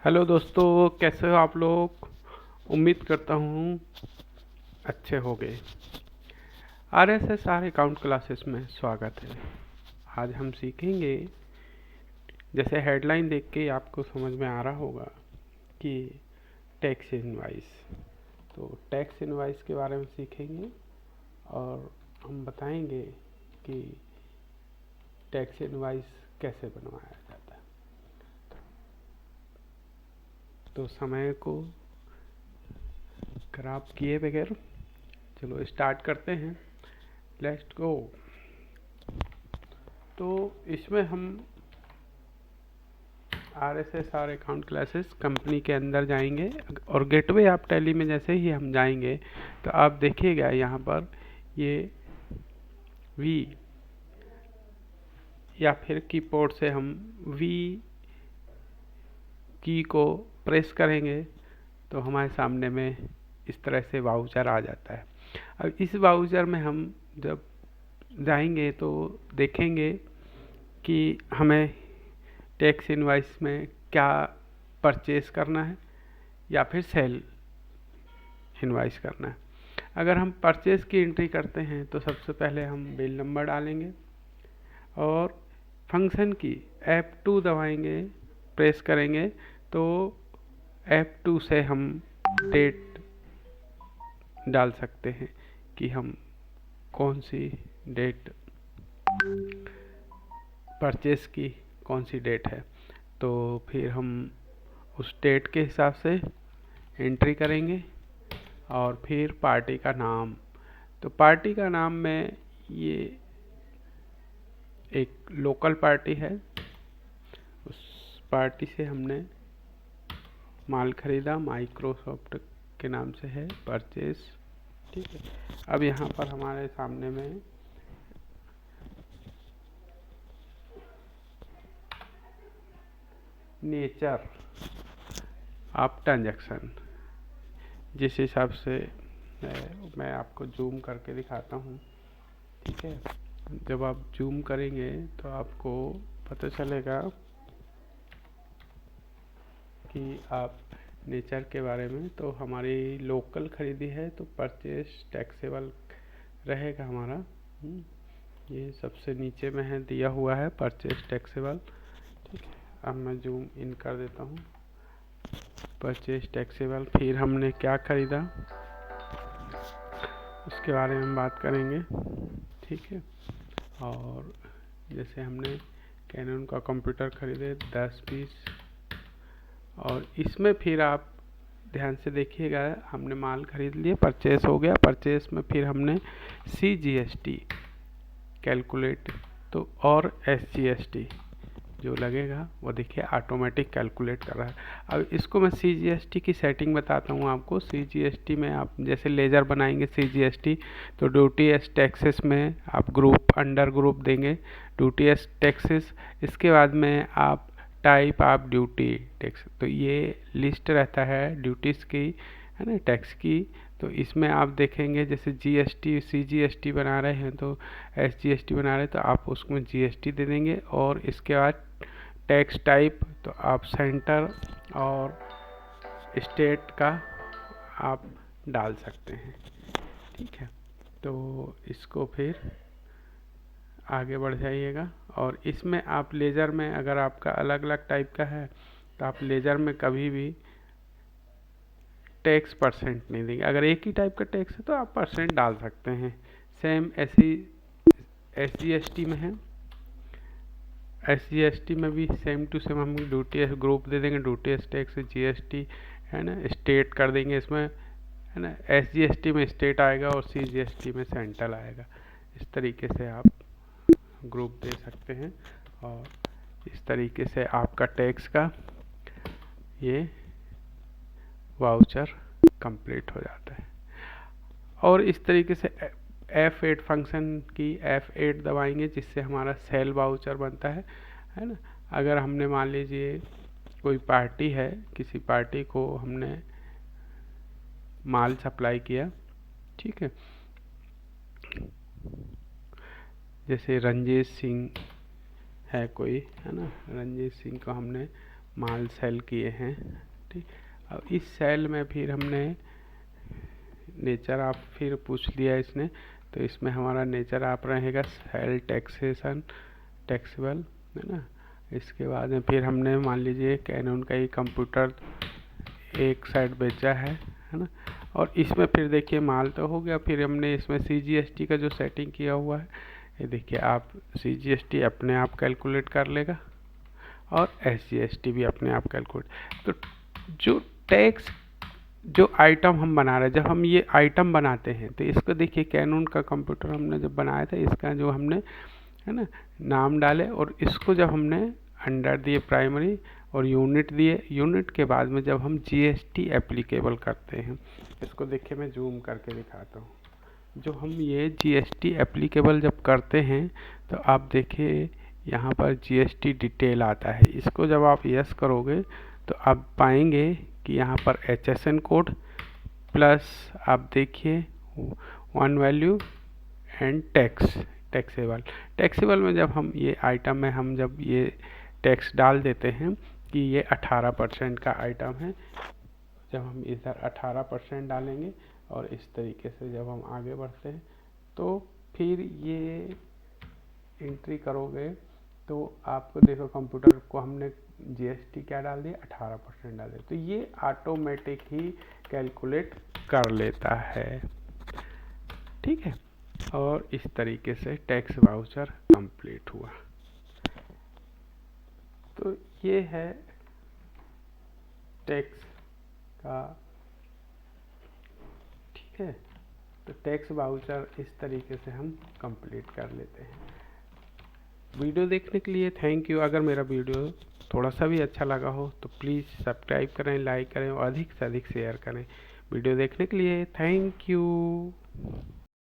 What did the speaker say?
Hello दोस्तों, कैसे हो आप लोग। उम्मीद करता हूँ अच्छे हो गए। RSS अकाउंट क्लासेस में स्वागत है। आज हम सीखेंगे, जैसे हेडलाइन देख के आपको समझ में आ रहा होगा कि टैक्स इनवाइस। तो टैक्स इनवाइस के बारे में सीखेंगे और हम बताएंगे कि टैक्स इनवाइस कैसे बनवाया जाता है। तो समय को खराब किए बगैर चलो स्टार्ट करते हैं। Let's go. तो इसमें हम RSS अकाउंट क्लासेस कंपनी के अंदर जाएंगे और गेटवे ऑफ टैली में जैसे ही हम जाएंगे तो आप देखिएगा यहाँ पर ये V या फिर कीबोर्ड से हम V की को प्रेस करेंगे तो हमारे सामने में इस तरह से वाउचर आ जाता है। अब इस वाउचर में हम जब जाएंगे तो देखेंगे कि हमें टैक्स इनवाइस में क्या परचेस करना है या फिर सेल इनवाइस करना है। अगर हम परचेस की एंट्री करते हैं तो सबसे पहले हम बिल नंबर डालेंगे और फंक्शन की F2 दबाएंगे, प्रेस करेंगे तो F2 से हम डेट डाल सकते हैं कि हम कौन सी डेट परचेस की कौन सी डेट है। तो फिर हम उस डेट के हिसाब से एंट्री करेंगे और फिर पार्टी का नाम। तो पार्टी का नाम में ये एक लोकल पार्टी है, उस पार्टी से हमने माल खरीदा, माइक्रोसॉफ्ट के नाम से है परचेस। ठीक है। अब यहाँ पर हमारे सामने में नेचर ऑफ ट्रांजैक्शन जिस हिसाब से मैं आपको जूम करके दिखाता हूँ। ठीक है। जब आप जूम करेंगे तो आपको पता चलेगा कि आप नेचर के बारे में, तो हमारी लोकल खरीदी है तो परचेस टैक्सेबल रहेगा हमारा। ये सबसे नीचे में है, दिया हुआ है परचेस टैक्सेबल। ठीक है। अब मैं जूम इन कर देता हूँ। परचेस टैक्सेबल, फिर हमने क्या खरीदा उसके बारे में बात करेंगे। ठीक है। और जैसे हमने कैनन का कंप्यूटर खरीदे 10 पीस, और इसमें फिर आप ध्यान से देखिएगा, हमने माल खरीद लिए, परचेस हो गया। परचेस में फिर हमने CGST कैलकुलेट तो और SGST जो लगेगा वो देखिए ऑटोमेटिक कैलकुलेट कर रहा है। अब इसको मैं CGST की सेटिंग बताता हूँ आपको। CGST में आप जैसे लेजर बनाएंगे CGST, तो ड्यूटी एस टैक्सेस में आप ग्रुप अंडर ग्रुप देंगे ड्यूटी एस टैक्सेस। इसके बाद में आप टाइप ऑफ ड्यूटी टैक्स, तो ये लिस्ट रहता है ड्यूटीज़ की, है ना, टैक्स की। तो इसमें आप देखेंगे जैसे GST CGST बना रहे हैं तो SGST बना रहे हैं तो आप उसमें GST दे देंगे। और इसके बाद टैक्स टाइप तो आप सेंटर और स्टेट का आप डाल सकते हैं। ठीक है। तो इसको फिर आगे बढ़ जाइएगा। और इसमें आप लेजर में अगर आपका अलग अलग टाइप का है तो आप लेजर में कभी भी टैक्स परसेंट नहीं देंगे। अगर एक ही टाइप का टैक्स है तो आप परसेंट डाल सकते हैं। सेम ऐसी SGST में है, SGST में भी सेम टू सेम हम ड्यूटी एस ग्रुप दे देंगे, ड्यूटी एस टैक्स GST, है ना, स्टेट कर देंगे इसमें, है ना। SGST में स्टेट आएगा और CGST में सेंट्रल आएगा। इस तरीके से आप ग्रुप दे सकते हैं और इस तरीके से आपका टैक्स का ये वाउचर कंप्लीट हो जाता है। और इस तरीके से F8 फंक्शन की F8 दबाएंगे जिससे हमारा सेल वाउचर बनता है ना। अगर हमने मान लीजिए कोई पार्टी है, किसी पार्टी को हमने माल सप्लाई किया, ठीक है, जैसे रंजीत सिंह है कोई, है ना, रंजीत सिंह को हमने माल सेल किए हैं। ठीक, अब इस सेल में फिर हमने नेचर आप फिर पूछ लिया इसने, तो इसमें हमारा नेचर आप रहेगा सेल टैक्सेशन टैक्सेबल, है ना। इसके बाद में फिर हमने मान लीजिए कैनन का ही कंप्यूटर एक साइड बेचा है ना। और इसमें फिर देखिए माल तो हो गया, फिर हमने इसमें CGST का जो सेटिंग किया हुआ है, ये देखिए आप CGST अपने आप कैलकुलेट कर लेगा और SGST भी अपने आप कैलकुलेट। तो जो टैक्स जो आइटम हम बना रहे हैं, जब हम ये आइटम बनाते हैं तो इसको देखिए कैनन का कंप्यूटर हमने जब बनाया था, इसका जो हमने है ना नाम डाले, और इसको जब हमने अंडर दिए प्राइमरी और यूनिट दिए, यूनिट के बाद में जब हम GST एप्लीकेबल करते हैं, इसको देखिए मैं जूम करके दिखाता हूँ। जो हम ये GST एप्लीकेबल जब करते हैं तो आप देखिए यहाँ पर GST डिटेल आता है। इसको जब आप यस करोगे तो आप पाएंगे कि यहाँ पर HSN कोड प्लस आप देखिए वन वैल्यू एंड टैक्सेबल में जब हम ये आइटम में हम जब ये टैक्स डाल देते हैं कि ये 18% का आइटम है, जब हम इधर 18% डालेंगे और इस तरीके से जब हम आगे बढ़ते हैं तो फिर ये एंट्री करोगे तो आपको देखो कंप्यूटर को हमने GST क्या डाल दिया, 18% डाल दिया, तो ये ऑटोमेटिक ही कैलकुलेट कर लेता है। ठीक है, और इस तरीके से टैक्स वाउचर कंप्लीट हुआ। तो ये है टैक्स का। ठीक है, तो टैक्स वाउचर इस तरीके से हम कंप्लीट कर लेते हैं। वीडियो देखने के लिए थैंक यू। अगर मेरा वीडियो थोड़ा सा भी अच्छा लगा हो तो प्लीज़ सब्सक्राइब करें, लाइक करें और अधिक से अधिक शेयर करें। वीडियो देखने के लिए थैंक यू।